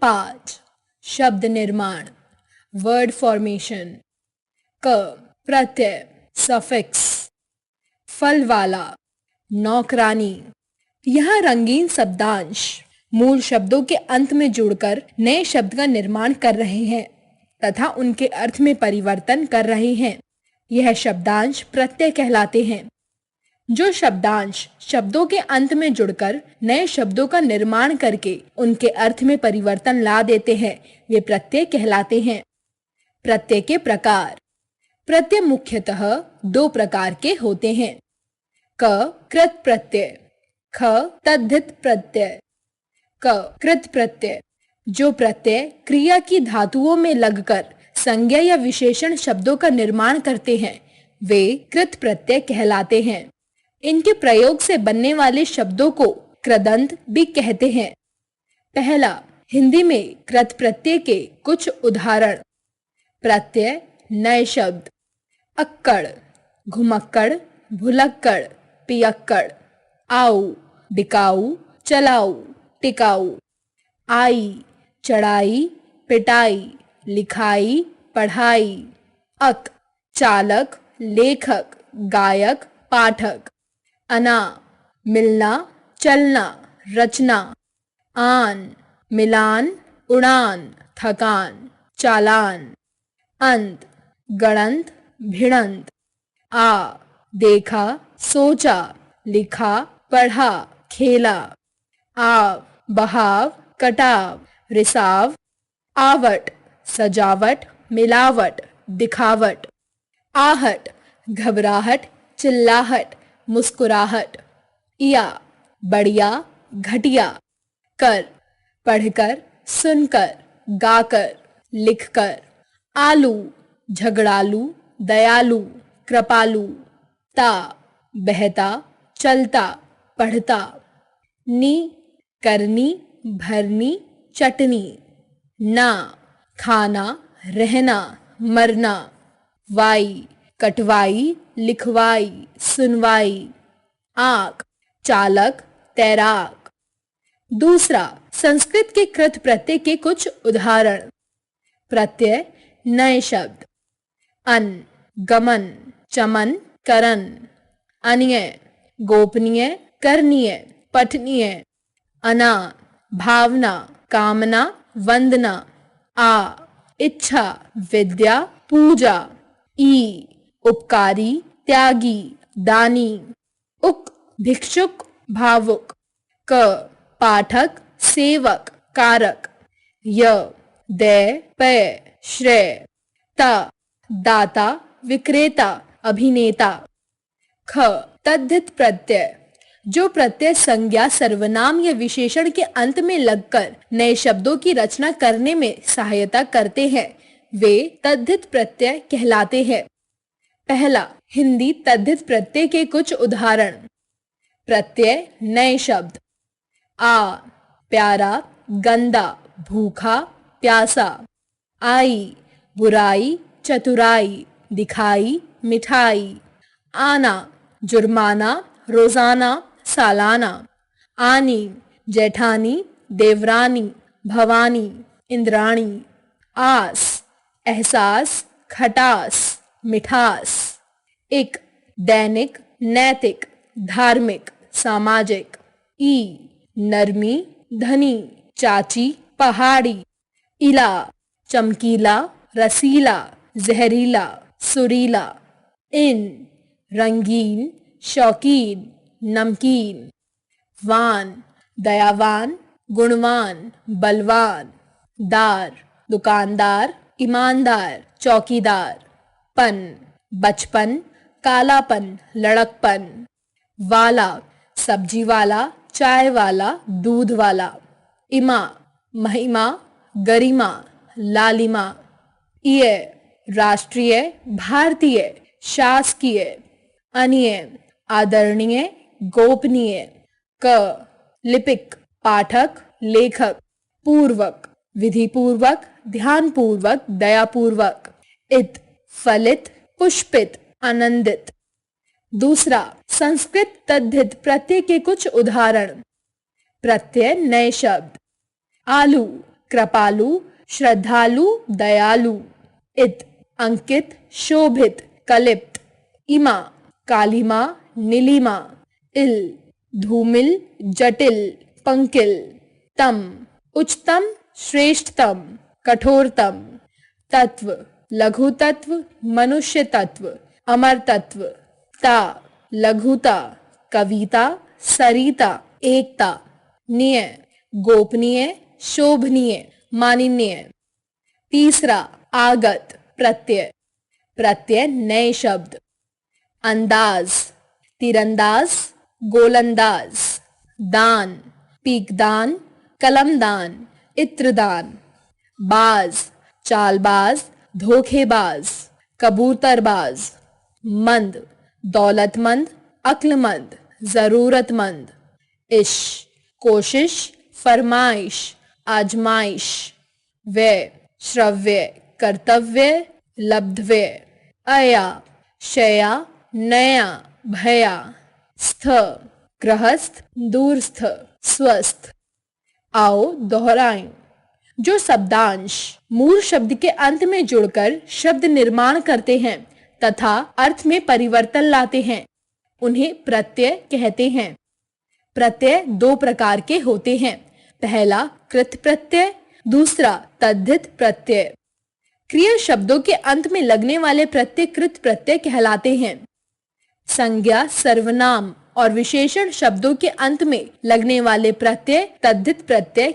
पाँच, शब्द निर्माण, वर्ड फॉर्मेशन। क, प्रत्यय, सफिक्स, फल वाला, नौकरानी। यह रंगीन शब्दांश मूल शब्दों के अंत में जुड़कर नए शब्द का निर्माण कर रहे हैं तथा उनके अर्थ में परिवर्तन कर रहे हैं। यह शब्दांश प्रत्यय कहलाते हैं। जो शब्दांश शब्दों के अंत में जुड़कर नए शब्दों का निर्माण करके उनके अर्थ में परिवर्तन ला देते हैं, वे प्रत्यय कहलाते हैं। प्रत्यय के प्रकार। प्रत्यय मुख्यतः दो प्रकार के होते हैं। क, कृत प्रत्यय, ख, तद्धित प्रत्यय। क, कृत प्रत्यय, जो प्रत्यय क्रिया की धातुओं में लगकर संज्ञा या विशेषण शब्दों का निर्माण करते हैं, वे कृत प्रत्यय कहलाते हैं। इनके प्रयोग से बनने वाले शब्दों को कृदंत भी कहते हैं। पहला, हिंदी में कृत प्रत्यय के कुछ उदाहरण। प्रत्यय नए शब्द: अक्कड़, घुमक्कड़, भुलक्कड़, पियक्कड़। आऊ, बिकाऊ, चलाऊ, टिकाऊ। आई, चढ़ाई, पिटाई, लिखाई, पढ़ाई। अक, चालक, लेखक, गायक, पाठक। अना, मिलना, चलना, रचना। आन, मिलान, उड़ान, थकान, चालान। अंत, गणंत, भिड़ंत। आ, देखा, सोचा, लिखा, पढ़ा, खेला। आव, बहाव, कटाव, रिसाव। आवट, सजावट, मिलावट, दिखावट। आहट, घबराहट, चिल्लाहट, मुस्कुराहट। इया, बढ़िया, घटिया। कर, पढ़कर, सुनकर, गाकर, लिखकर। आलू, झगड़ालू, दयालु, कृपालु। ता, बहता, चलता, पढ़ता। नी, करनी, भरनी, चटनी। ना, खाना, रहना, मरना। वाई, कटवाई, लिखवाई, सुनवाई। आक, चालक, तैराक। दूसरा, संस्कृत के कृत प्रत्यय के कुछ उदाहरण। प्रत्यय नए शब्द: अन, गमन, चमन, करन। अन्य, गोपनीय, करनीय, पठनीय। अना, भावना, कामना, वंदना। आ, इच्छा, विद्या, पूजा। ई, उपकारी, त्यागी, दानी। उक, भिक्षुक, भावुक। क, पाठक, सेवक, कारक। य, दय, पेय, श्रेय। ता, दाता, विक्रेता, अभिनेता। ख, तद्धित प्रत्यय, जो प्रत्यय संज्ञा, सर्वनाम या विशेषण के अंत में लगकर नए शब्दों की रचना करने में सहायता करते हैं, वे तद्धित प्रत्यय कहलाते हैं। पहला, हिंदी तद्धित प्रत्यय के कुछ उदाहरण। प्रत्यय नए शब्द: आ, प्यारा, गंदा, भूखा, प्यासा। आई, बुराई, चतुराई, दिखाई, मिठाई। आना, जुर्माना, रोजाना, सालाना। आनी, जेठानी, देवरानी, भवानी, इंद्राणी। आस, एहसास, खटास, मिठास। इक, दैनिक, नैतिक, धार्मिक, सामाजिक। ई, नरमी, धनी, चाची, पहाड़ी। इला, चमकीला, रसीला, जहरीला, सुरीला। इन, रंगीन, शौकीन, नमकीन। वान, दयावान, गुणवान, बलवान। दार, दुकानदार, ईमानदार, चौकीदार। पन, बचपन, कालापन, लड़कपन। वाला, सब्जी वाला, चाय वाला, दूध वाला। इमा, महिमा, गरिमा, लालिमा। इय, राष्ट्रीय, भारतीय, शासकीय। अन्य, आदरणीय, गोपनीय। क, लिपिक, पाठक, लेखक। पूर्वक, विधिपूर्वक, ध्यानपूर्वक, दयापूर्वक। इत, फलित, पुष्पित, आनंदित। दूसरा, संस्कृत तद्धित प्रत्यय के कुछ उदाहरण। प्रत्यय नए शब्द: आलू, कृपालु, श्रद्धालु, दयालु। इत, अंकित, शोभित, कलिप्त। इमा, कालिमा, नीलिमा। इल, धूमिल, जटिल, पंकिल। तम, उच्चतम, श्रेष्ठतम, कठोरतम। तत्व, लघु तत्व, मनुष्य तत्व, अमर तत्व। ता, लघुता, कविता, सरिता, एकता। निय, गोपनीय, शोभनीय, माननीय। तीसरा, आगत, प्रत्यय। प्रत्यय नए शब्द। अंदाज, तीरंदाज, गोलंदाज। दान, पीकदान, कलमदान, इत्रदान। बाज, चालबाज, धोखेबाज, कबूतरबाज। मंद, दौलतमंद, अक्लमंद, जरूरतमंद। इश, कोशिश, फरमाइश, आजमाइश। व्यय, श्रव्य, कर्तव्य, लब्धव्य। अया, शया, नया, भया। स्थ, गृहस्थ, दूरस्थ, स्वस्थ। आओ दोहराएं। जो शब्दांश मूल शब्द के अंत में जुड़कर शब्द निर्माण करते हैं तथा अर्थ में परिवर्तन लाते हैं उन्हें प्रत्यय कहते हैं। प्रत्यय दो प्रकार के होते हैं। पहला कृत प्रत्यय, दूसरा तद्धित प्रत्यय। क्रिया शब्दों के अंत में लगने वाले प्रत्यय कृत प्रत्यय कहलाते हैं। संज्ञा, सर्वनाम और विशेषण शब्दों के अंत में लगने वाले प्रत्यय तद्धित प्रत्यय